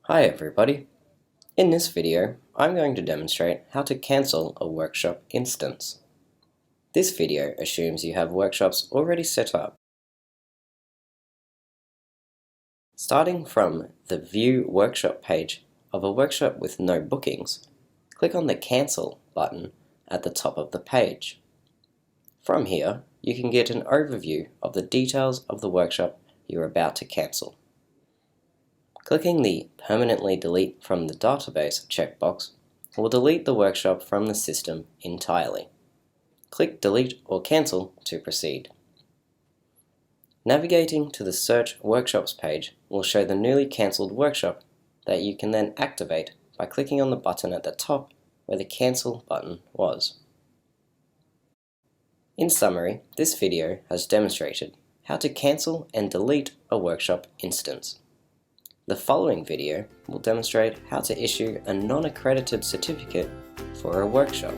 Hi everybody! In this video, I'm going to demonstrate how to cancel a workshop instance. This video assumes you have workshops already set up. Starting from the View Workshop page of a workshop with no bookings, click on the Cancel button at the top of the page. From here, you can get an overview of the details of the workshop you're about to cancel. Clicking the Permanently Delete from the Database checkbox will delete the workshop from the system entirely. Click Delete or Cancel to proceed. Navigating to the Search Workshops page will show the newly cancelled workshop that you can then activate by clicking on the button at the top where the Cancel button was. In summary, this video has demonstrated how to cancel and delete a workshop instance. The following video will demonstrate how to issue a non-accredited certificate for a workshop.